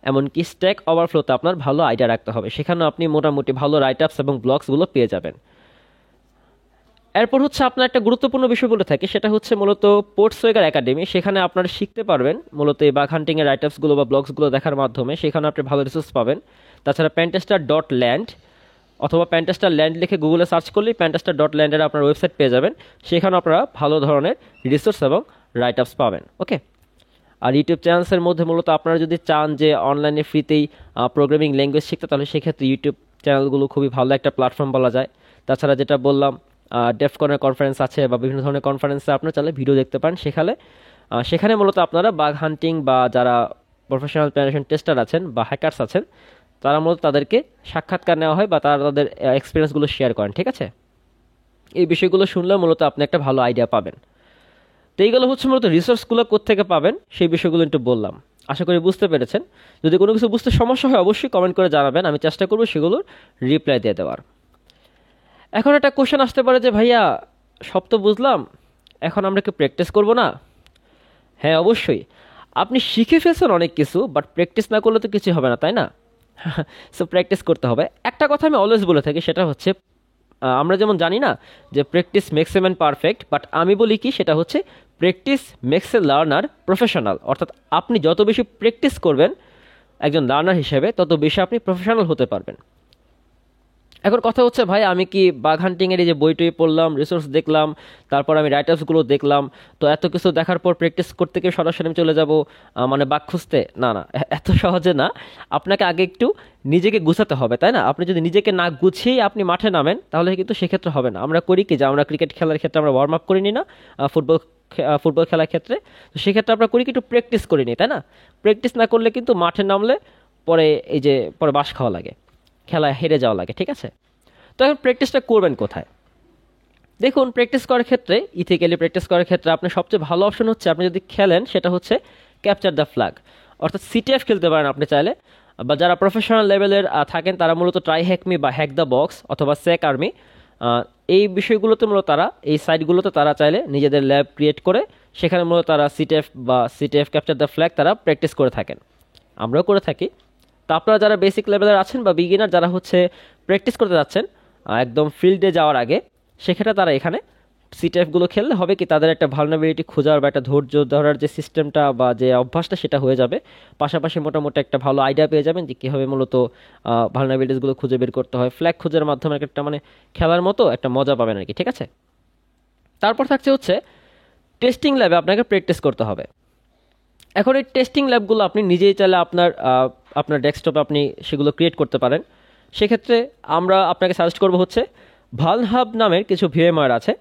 এমনকি স্ট্যাক ওভারফ্লোতে আপনার ভালো আইডিয়া রাখতে হবে, সেখানেও আপনি মোটামুটি ভালো রাইট আপস এবং ব্লগসগুলো পেয়ে যাবেন। এরপর হচ্ছে আপনার একটা গুরুত্বপূর্ণ বিষয় বলে থাকে, সেটা হচ্ছে মূলত পোর্টসওয়েগার একাডেমি। সেখানে আপনারা শিখতে পারবেন মূলত এই বাগ হান্টিংয়ের রাইটআপসগুলো বা ব্লগসগুলো দেখার মাধ্যমে, সেখানে আপনি ভালো রিসোর্স পাবেন। তাছাড়া pentester.land অথবা pentester.land লিখে গুগলে সার্চ করলেই pentester.land-এর আপনার ওয়েবসাইট পেয়ে যাবেন। সেখানে আপনারা ভালো ধরনের রিসোর্স এবং রাইটআপস পাবেন। ওকে, আর ইউটিউব চ্যানেলসের মধ্যে মূলত আপনারা যদি চান যে অনলাইনে ফ্রিতেই প্রোগ্রামিং ল্যাঙ্গুয়েজ শিখতে, তাহলে সেক্ষেত্রে ইউটিউব চ্যানেলগুলো খুবই ভালো একটা প্ল্যাটফর্ম বলা যায়। তাছাড়া যেটা বললাম, ডেফকনের কনফারেন্স আছে বা বিভিন্ন ধরনের কনফারেন্সে আপনারা চাইলে ভিডিও দেখতে পারেন। সেখানে মূলত আপনারা বাগ হান্টিং বা যারা প্রফেশনাল পেনিট্রেশন টেস্টার আছেন বা হ্যাকার্স আছেন, তারা মূলত তাদেরকে সাক্ষাৎকার নেওয়া হয় বা তারা তাদের এক্সপিরিয়েন্সগুলো শেয়ার করেন। ঠিক আছে, এই বিষয়গুলো শুনলে মূলত আপনি একটা ভালো আইডিয়া পাবেন। তো এইগুলো হচ্ছে মূলত রিসোর্সগুলো কোত্থেকে পাবেন সেই বিষয়গুলো একটু বললাম। আশা করি বুঝতে পেরেছেন। যদি কোনো কিছু বুঝতে সমস্যা হয় অবশ্যই কমেন্ট করে জানাবেন, আমি চেষ্টা করবো সেগুলোর রিপ্লাই দিয়ে দেওয়ার। এখন একটা কোশ্চেন আসতে পারে যে ভাইয়া সব তো বুঝলাম, এখন আমরা কি প্র্যাকটিস করব না? হ্যাঁ অবশ্যই, আপনি শিখে ফেলছেন অনেক কিছু, বাট প্র্যাকটিস না করলে তো কিছু হবে না, তাই না? সো প্র্যাকটিস করতে হবে। একটা কথা আমি অলওয়েজ বলে থাকি, সেটা হচ্ছে আমরা যেমন জানি না যে practice makes a man perfect, but আমি বলি কি সেটা হচ্ছে practice makes a learner professional. অর্থাৎ আপনি যত বেশি প্র্যাকটিস করবেন একজন লার্নার হিসেবে, তত বেশি আপনি প্রফেশনাল হতে পারবেন। এখন কথা হচ্ছে ভাই আমি কি বাগ হান্টিংয়ের এই যে বইটই পড়লাম, রিসোর্স দেখলাম, তারপর আমি রাইটার্সগুলো দেখলাম, তো এত কিছু দেখার পর প্র্যাকটিস করতে গিয়ে সরাসরি আমি চলে যাব মানে বাগ খুঁজতে? না না, এত সহজে না। আপনাকে আগে একটু নিজেকে গুছাতে হবে, তাই না? আপনি যদি নিজেকে না গুছিয়েই আপনি মাঠে নামেন তাহলে কিন্তু সেক্ষেত্রে হবে না। আমরা করি কি যে আমরা ক্রিকেট খেলার ক্ষেত্রে আমরা ওয়ার্ম আপ করে নিই না, ফুটবল খেলার ক্ষেত্রে, তো সেক্ষেত্রে আমরা করি কি একটু প্র্যাকটিস করে নিই, তাই না? প্র্যাকটিস না করলে কিন্তু মাঠে নামলে পরে এই যে পরে বাঁশ খাওয়া লাগে, খেলায় হেরে যাওয়া লাগে। ঠিক আছে, তো এখন প্র্যাকটিসটা করবেন কোথায়? দেখুন, প্র্যাকটিস করার ক্ষেত্রে ইথিক্যালি প্র্যাকটিস করার ক্ষেত্রে আপনি সবচেয়ে ভালো অপশন হচ্ছে আপনি যদি খেলেন সেটা হচ্ছে ক্যাপচার দ্য ফ্ল্যাগ, অর্থাৎ সিটিএফ খেলতে পারেন আপনি চাইলে। বা যারা প্রফেশনাল লেভেলের থাকেন তারা মূলত ট্রাই হ্যাকমি বা হ্যাক দ্য বক্স অথবা সেক আর্মি, এই বিষয়গুলোতে মূলত তারা এই সাইটগুলোতে তারা চাইলে নিজেদের ল্যাব ক্রিয়েট করে সেখানে মূলত তারা সিটিএফ ক্যাপচার দ্য ফ্ল্যাগ তারা প্র্যাকটিস করে থাকেন, আমরাও করে থাকি। তো আপনারা যারা বেসিক লেভেলের আছেন বা বিগিনার যারা হচ্ছে প্র্যাকটিস করতে যাচ্ছেন একদম ফিল্ডে যাওয়ার আগে, সেক্ষেত্রে তারা এখানে সিটিএফগুলো খেললে হবে কি তাদের একটা ভালনারেবিলিটি খোঁজার বা একটা ধৈর্য ধরার যে সিস্টেমটা বা যে অভ্যাসটা সেটা হয়ে যাবে। পাশাপাশি মোটামুটি একটা ভালো আইডিয়া পেয়ে যাবেন যে কীভাবে মূলত ভালনারেবিলিটিসগুলো খুঁজে বের করতে হয়। ফ্ল্যাগ খোঁজার মাধ্যমে একটা মানে খেলার মতো একটা মজা পাবেন আর কি। ঠিক আছে, তারপর থাকছে হচ্ছে টেস্টিং ল্যাবে আপনাকে প্র্যাকটিস করতে হবে। এখন এই টেস্টিং ল্যাবগুলো আপনি নিজেই চাইলে আপনার ডেস্কটপে আপনি সেগুলো ক্রিয়েট করতে পারেন। সেক্ষেত্রে আমরা আপনাকে সাজেস্ট করবো হচ্ছে ভালহাব নামের কিছু ভিএমআর আছে,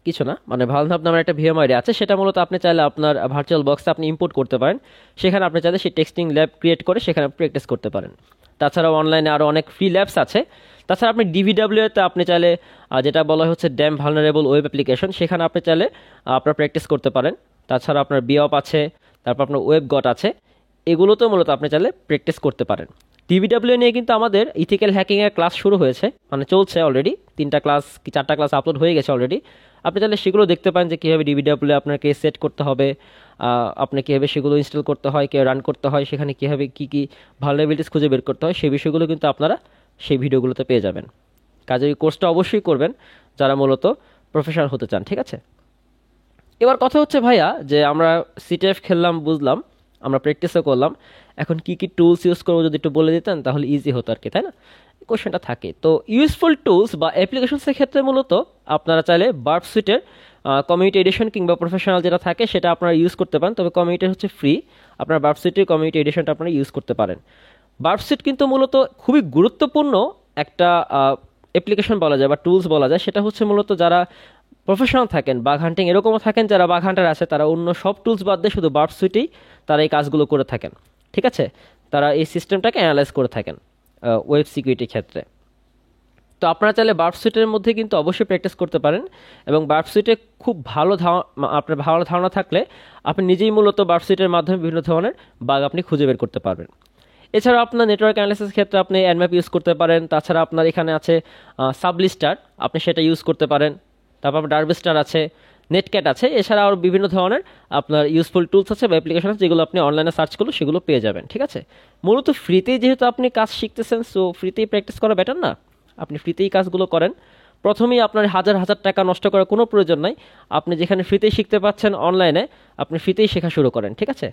কিছু না মানে ভালহাব নামের একটা ভিএমআর আছে, সেটা মূলত আপনি চাইলে আপনার ভার্চুয়াল বক্সে আপনি ইম্পোর্ট করতে পারেন। সেখানে আপনি চাইলে সেই টেস্টিং ল্যাব ক্রিয়েট করে সেখানে প্র্যাকটিস করতে পারেন। তাছাড়াও অনলাইনে আরও অনেক ফ্রি ল্যাবস আছে। তাছাড়া আপনি ডিভিডাব্লিউতে আপনি চাইলে যেটা বলা হচ্ছে ড্যাম ভালনারেবল ওয়েব অ্যাপ্লিকেশন, সেখানে আপনি চাইলে আপনার প্র্যাকটিস করতে পারেন। তাছাড়া আপনার বিঅপ আছে, তারপর আপনার ওয়েব গট আছে, এগুলোতেও মূলত আপনি চাইলে প্র্যাকটিস করতে পারেন। ডিভিডাব্লিউ নিয়ে কিন্তু আমাদের ইথিক্যাল হ্যাকিংয়ের ক্লাস শুরু হয়েছে, মানে চলছে অলরেডি, 3টা ক্লাস কি 4টা ক্লাস আপলোড হয়ে গেছে অলরেডি। আপনি চাইলে সেগুলো দেখতে পারেন যে কীভাবে ডিভিডাব্লিউ আপনাকে সেট করতে হবে, আপনি কীভাবে সেগুলো ইনস্টল করতে হয়, কীভাবে রান করতে হয়, সেখানে কীভাবে কী কী ভালনারেবিলিটিস খুঁজে বের করতে হয়, সেই বিষয়গুলো কিন্তু আপনারা সেই ভিডিওগুলোতে পেয়ে যাবেন। কাজে এই কোর্সটা অবশ্যই করবেন যারা মূলত প্রফেশনাল হতে চান। ঠিক আছে, এবার কথা হচ্ছে ভাইয়া যে আমরা সিটিএফ খেললাম বুঝলাম, আমরা প্র্যাকটিসও করলাম, এখন কি কি টুলস ইউজ করবো যদি একটু বলে দিতেন তাহলে ইজি হতো আর কি, তাই না? কোশ্চেনটা থাকে। তো ইউজফুল টুলস বা অ্যাপ্লিকেশনসের ক্ষেত্রে মূলত আপনারা চাইলে বার্ব সুইটের কমিউনিটি এডিশন কিংবা প্রফেশনাল যেটা থাকে সেটা আপনারা ইউজ করতে পারেন, তবে কমিউনিটি হচ্ছে ফ্রি, আপনার বার্ব সুইটের কমিউনিটি এডিশনটা আপনারা ইউজ করতে পারেন। বার্ব সুইট কিন্তু মূলত খুবই গুরুত্বপূর্ণ একটা অ্যাপ্লিকেশন বলা যায় বা টুলস বলা যায়। সেটা হচ্ছে মূলত যারা প্রফেশনাল থাকেন, বাগ হান্টিং এরকমও থাকেন যারা বাগ হান্টার আছে, তারা অন্য সব টুলস বাদ দিয়ে শুধু বার্ব সুইটেই তারা এই কাজগুলো করে থাকেন। ঠিক আছে, তারা এই সিস্টেমটাকে অ্যানালাইজ করে থাকেন ওয়েব সিকিউরিটির ক্ষেত্রে। তো আপনারা চাইলে বার্ব সুইটের মধ্যে কিন্তু অবশ্যই প্র্যাকটিস করতে পারেন, এবং বার্ব সুইটে খুব আপনার ভালো ধারণা থাকলে আপনি নিজেই মূলত বার্ব সুইটের মাধ্যমে বিভিন্ন ধরনের বাগ আপনি খুঁজে বের করতে পারবেন। এছাড়া আপনার নেটওয়ার্ক অ্যানালাইসিস ক্ষেত্রে আপনি অ্যানম্যাপ ইউজ করতে পারেন। তাছাড়া আপনার এখানে আছে সাবলিস্টার, আপনি সেটা ইউজ করতে পারেন। তারপর ডার্বিস্টার আছে, নেটক্যাট আছে, এছাড়া আরও বিভিন্ন ধরনের আপনার ইউজফুল টুলস আছে বা অ্যাপ্লিকেশন আছে যেগুলো আপনি অনলাইনে সার্চ করলে সেগুলো পেয়ে যাবেন। ঠিক আছে, মূলত ফ্রিতেই যেহেতু আপনি কাজ শিখতেছেন, সো ফ্রিতেই প্র্যাকটিস করা বেটার না? আপনি ফ্রিতেই কাজগুলো করেন, প্রথমেই আপনার হাজার হাজার টাকা নষ্ট করার কোনো প্রয়োজন নাই। আপনি যেখানে ফ্রিতেই শিখতে পাচ্ছেন অনলাইনে, আপনি ফ্রিতেই শেখা শুরু করেন, ঠিক আছে?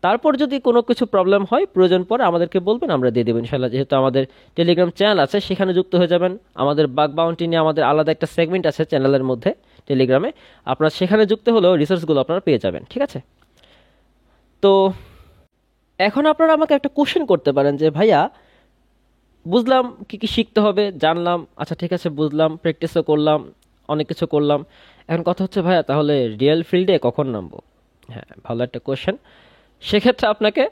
তারপর যদি কোনো কিছু প্রবলেম হয়, প্রয়োজন পড়ে আমাদেরকে বলবেন, আমরা দিয়ে দেবো ইনশাল্লাহ। যেহেতু আমাদের টেলিগ্রাম চ্যানেল আছে, সেখানে যুক্ত হয়ে যাবেন। আমাদের বাগ বাউন্টি নিয়ে আমাদের আলাদা একটা সেগমেন্ট আছে চ্যানেলের মধ্যে টেলিগ্রামে, আপনার সেখানে যুক্ত হলেও রিসোর্সগুলো আপনারা পেয়ে যাবেন, ঠিক আছে? তো এখন আপনারা আমাকে একটা কোশ্চেন করতে পারেন যে ভাইয়া, বুঝলাম কি কি শিখতে হবে, জানলাম, আচ্ছা ঠিক আছে বুঝলাম, প্র্যাকটিসও করলাম, অনেক কিছু করলাম, এখন কথা হচ্ছে ভাইয়া তাহলে রিয়েল ফিল্ডে কখন নামবো? হ্যাঁ, ভালো একটা কোশ্চেন। সেক্ষেত্রে আপনাকে,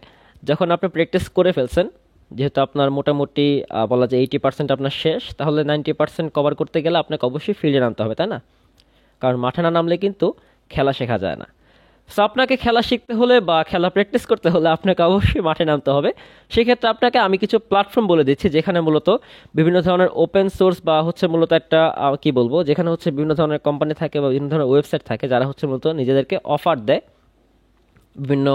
যখন আপনি প্র্যাকটিস করে ফেলছেন, যেহেতু আপনার মোটামুটি বলা যায় 80% আপনার শেষ, তাহলে 90% কভার করতে গেলে আপনাকে অবশ্যই ফিল্ডে নামতে হবে, তাই না? কারণ মাঠে না নামলে কিন্তু খেলা শেখা যায় না। সো আপনাকে খেলা শিখতে হলে বা খেলা প্র্যাকটিস করতে হলে আপনাকে অবশ্যই মাঠে নামতে হবে। সেক্ষেত্রে আপনাকে আমি কিছু প্ল্যাটফর্ম বলে দিচ্ছি, যেখানে মূলত বিভিন্ন ধরনের ওপেন সোর্স বা হচ্ছে মূলত একটা কি বলবো, যেখানে হচ্ছে বিভিন্ন ধরনের কোম্পানি থাকে বা বিভিন্ন ধরনের ওয়েবসাইট থাকে, যারা হচ্ছে মূলত নিজেদেরকে অফার দেয় বিভিন্ন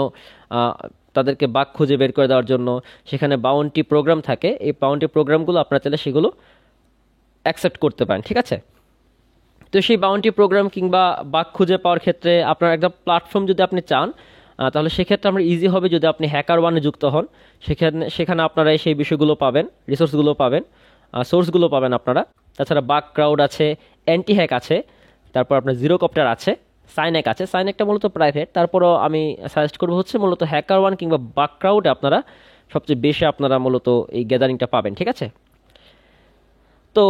তাদেরকে বাগ খুঁজে বের করে দেওয়ার জন্য। সেখানে বাউন্টি প্রোগ্রাম থাকে, এই বাউন্টি প্রোগ্রামগুলো আপনারা চাইলে সেগুলো অ্যাকসেপ্ট করতে পারেন, ঠিক আছে? তো সেই বাউন্টি প্রোগ্রাম কিংবা বাগ খুঁজে পাওয়ার ক্ষেত্রে আপনার একটা প্ল্যাটফর্ম যদি আপনি চান, তাহলে সেক্ষেত্রে আমরা ইজি হবে যদি আপনি হ্যাকার ওয়ানে যুক্ত হন। সেখানে আপনারা সেই বিষয়গুলো পাবেন, রিসোর্সগুলো পাবেন, সোর্সগুলো পাবেন আপনারা। তাছাড়া বাগ ক্রাউড আছে, অ্যান্টি হ্যাক আছে, তারপর আপনার জিরো কপ্টার আছে, সাইনেক আছে। সাইনেকটা মূলত প্রাইভেট, তারপরও আমি সাজেস্ট করবো হচ্ছে মূলত হ্যাকার ওয়ান কিংবা বাগ ক্রাউডে আপনারা সবচেয়ে বেশি আপনারা মূলত এই গ্যাদারিংটা পাবেন, ঠিক আছে? তো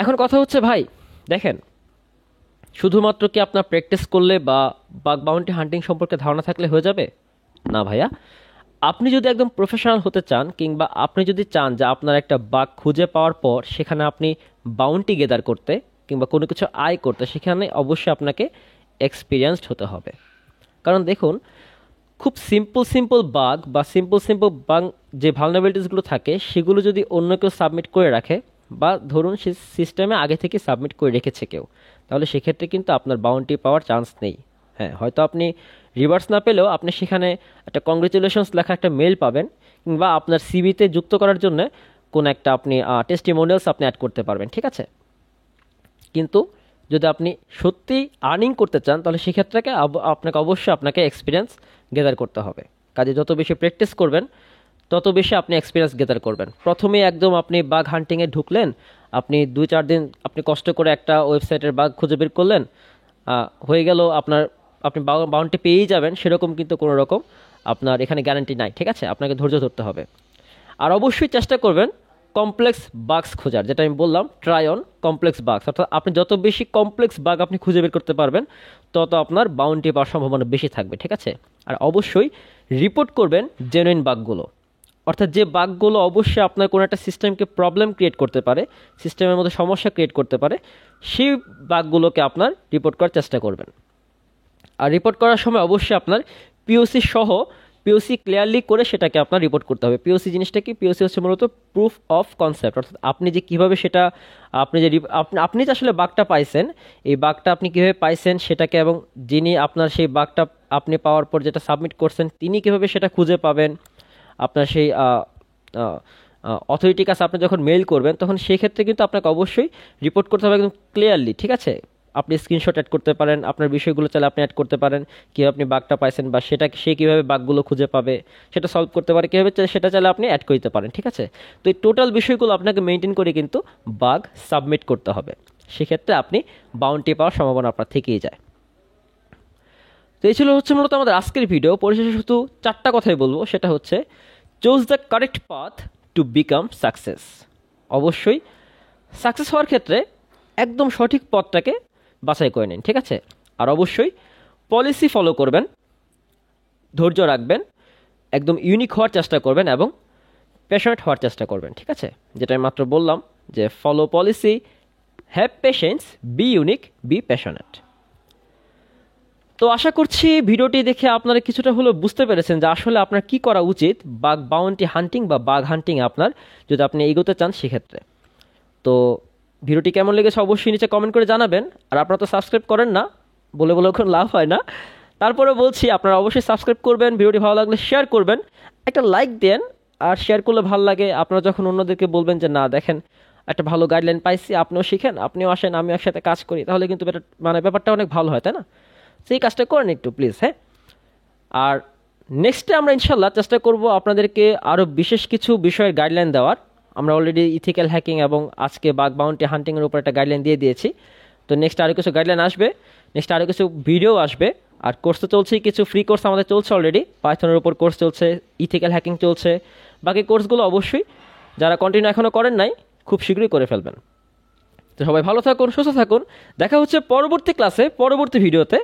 এখন কথা হচ্ছে ভাই, দেখেন, শুধুমাত্র কি আপনার প্র্যাকটিস করলে বা বাগ বাউন্টি হান্টিং সম্পর্কে ধারণা থাকলে হয়ে যাবে? না ভাইয়া। আপনি যদি একদম প্রফেশনাল হতে চান, কিংবা আপনি যদি চান যে আপনার একটা বাগ খুঁজে পাওয়ার পর সেখানে আপনি বাউন্টি গেদার করতে কিংবা কোনো কিছু আয় করতে, সেখানে অবশ্যই আপনাকে এক্সপিরিয়েন্সড হতে হবে। কারণ দেখুন, খুব সিম্পল বাগ বা সিম্পল বাগ যে ভালনারেবিলিটিসগুলো থাকে, সেগুলো যদি অন্য কেউ সাবমিট করে রাখে, বা ধরুন সে সিস্টেমে আগে থেকে সাবমিট করে রেখেছে কেউ, তাহলে সেক্ষেত্রে কিন্তু আপনার বাউন্টি পাওয়ার চান্স নেই। হ্যাঁ, হয়তো আপনি রিভার্স না পেলেও আপনি সেখানে একটা কংগ্রেচুলেশনস লেখা একটা মেল পাবেন, কিংবা আপনার সিভিতে যুক্ত করার জন্য কোনো একটা আপনি টেস্টিমোনিয়ালস আপনি অ্যাড করতে পারবেন, ঠিক আছে? কিন্তু যদি আপনি সত্যি আর্নিং করতে চান, তাহলে সেক্ষেত্রে আপনাকে অবশ্যই আপনাকে এক্সপিরিয়েন্স গেদার করতে হবে। কাজে যত বেশি প্র্যাকটিস করবেন, তত বেশি আপনি এক্সপিরিয়েন্স গেদার করবেন। প্রথমেই একদম আপনি বাগ হান্টিংয়ে ঢুকলেন, আপনি 2-4 দিন আপনি কষ্ট করে একটা ওয়েবসাইটের বাগ খুঁজে বের করলেন, হয়ে গেল আপনার, আপনি বাউন্টি পেয়েই যাবেন, সেরকম কিন্তু কোনো রকম আপনার এখানে গ্যারান্টি নাই, ঠিক আছে? আপনাকে ধৈর্য ধরতে হবে। আর অবশ্যই চেষ্টা করবেন কমপ্লেক্স বাগস খোঁজার, যেটা আমি বললাম, ট্রাই অন কমপ্লেক্স বাগস। অর্থাৎ আপনি যত বেশি কমপ্লেক্স বাগ আপনি খুঁজে বের করতে পারবেন, তত আপনার বাউন্টি পাওয়ার সম্ভাবনা বেশি থাকবে, ঠিক আছে? আর অবশ্যই রিপোর্ট করবেন জেনুইন বাগগুলো। অর্থাৎ যে বাগগুলো অবশ্যই আপনার কোনো একটা সিস্টেমকে প্রবলেম ক্রিয়েট করতে পারে, সিস্টেমের মধ্যে সমস্যা ক্রিয়েট করতে পারে, সেই বাগগুলোকে আপনার রিপোর্ট করার চেষ্টা করবেন। আর রিপোর্ট করার সময় অবশ্যই আপনার পিওসি সহ, পিওসি ক্লিয়ারলি করে সেটাকে আপনার রিপোর্ট করতে হবে। পিওসি জিনিসটা কি? পিওসি হচ্ছে মূলত প্রুফ অফ কনসেপ্ট। অর্থাৎ আপনি যে কীভাবে সেটা, আপনি যে আসলে বাগটা পাইছেন, এই বাগটা আপনি কীভাবে পাইছেন সেটাকে, এবং যিনি আপনার সেই বাগটা আপনি পাওয়ার পর যেটা সাবমিট করছেন, তিনি কীভাবে সেটা খুঁজে পাবেন, আপনার সেই অথরিটির কাছে আপনি যখন মেইল করবেন, তখন সেই ক্ষেত্রে কিন্তু আপনাকে অবশ্যই রিপোর্ট করতে হবে একদম ক্লিয়ারলি, ঠিক আছে? আপনি স্ক্রিনশট অ্যাড করতে পারেন, আপনার বিষয়গুলো চাইলে আপনি অ্যাড করতে পারেন, কীভাবে আপনি বাগটা পাইছেন বা সে কীভাবে বাগগুলো খুঁজে পাবে, সেটা সলভ করতে পারে কীভাবে, সেটা চাইলে আপনি অ্যাড করতে পারেন, ঠিক আছে? তো এই টোটাল বিষয়গুলো আপনাকে মেনটেন করে কিন্তু বাগ সাবমিট করতে হবে। সেক্ষেত্রে আপনি বাউন্টি পাওয়ার সম্ভাবনা আপনার থেকেই যায়। তো এই ছিল হচ্ছে মূলত আমাদের আজকের ভিডিও। পরিশেষে শুধু 4টা কথাই বলবো, সেটা হচ্ছে choose the correct path to become success. অবশ্যই সাকসেস হওয়ার ক্ষেত্রে একদম সঠিক পথটাকে বাছাই করে নিন, ঠিক আছে? আর অবশ্যই পলিসি ফলো করবেন, ধৈর্য রাখবেন, একদম ইউনিক হওয়ার চেষ্টা করবেন এবং প্যাশনেট হওয়ার চেষ্টা করবেন, ঠিক আছে? যেটা আমি মাত্র বললাম, যে follow policy, have patience, be unique, be passionate. তো আশা করছি ভিডিওটি দেখে আপনারা কিছুটা হলেও বুঝতে পেরেছেন যে আসলে আপনার কি করা উচিত বাগ বাউন্টি হান্টিং বা বাগ হান্টিং আপনার, যদি আপনি এগোতে চান সেক্ষেত্রে। তো ভিডিওটি কেমন লেগেছে অবশ্যই নিচে কমেন্ট করে জানাবেন। আর আপনারা তো সাবস্ক্রাইব করেন না, বলে কোনো লাভ হয় না, তারপরে বলছি আপনারা অবশ্যই সাবস্ক্রাইব করবেন। ভিডিওটি ভালো লাগলে শেয়ার করবেন, একটা লাইক দেন। আর শেয়ার করলে ভালো লাগে আপনারা যখন অন্যদেরকে বলবেন যে না দেখেন একটা ভালো গাইডলাইন পাইছি, আপনিও শিখেন, আপনিও আসেন, আমিও একসাথে কাজ করি, তাহলে কিন্তু মানে ব্যাপারটা অনেক ভালো হয়, তাই না? সেই কাজটা করেন একটু প্লিজ, হ্যাঁ। আর নেক্সটে আমরা ইনশাল্লাহ চেষ্টা করব আপনাদেরকে আরও বিশেষ কিছু বিষয়ের গাইডলাইন দেওয়ার। আমরা অলরেডি ইথিক্যাল হ্যাকিং এবং আজকে বাগ বাউন্টি হান্টিংয়ের উপর একটা গাইডলাইন দিয়ে দিয়েছি। তো নেক্সট আরও কিছু গাইডলাইন আসবে, নেক্সট আরও কিছু ভিডিও আসবে। আর কোর্স তো চলছেই, কিছু ফ্রি কোর্স আমাদের চলছে অলরেডি, পাইথনের উপর কোর্স চলছে, ইথিক্যাল হ্যাকিং চলছে। বাকি কোর্সগুলো অবশ্যই যারা কন্টিনিউ এখনও করেন নাই খুব শীঘ্রই করে ফেলবেন। তো সবাই ভালো থাকুন, সুস্থ থাকুন, দেখা হচ্ছে পরবর্তী ক্লাসে, পরবর্তী ভিডিওতে।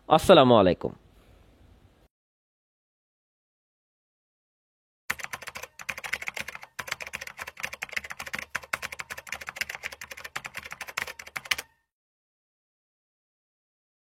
আসসালামু আলাইকুম।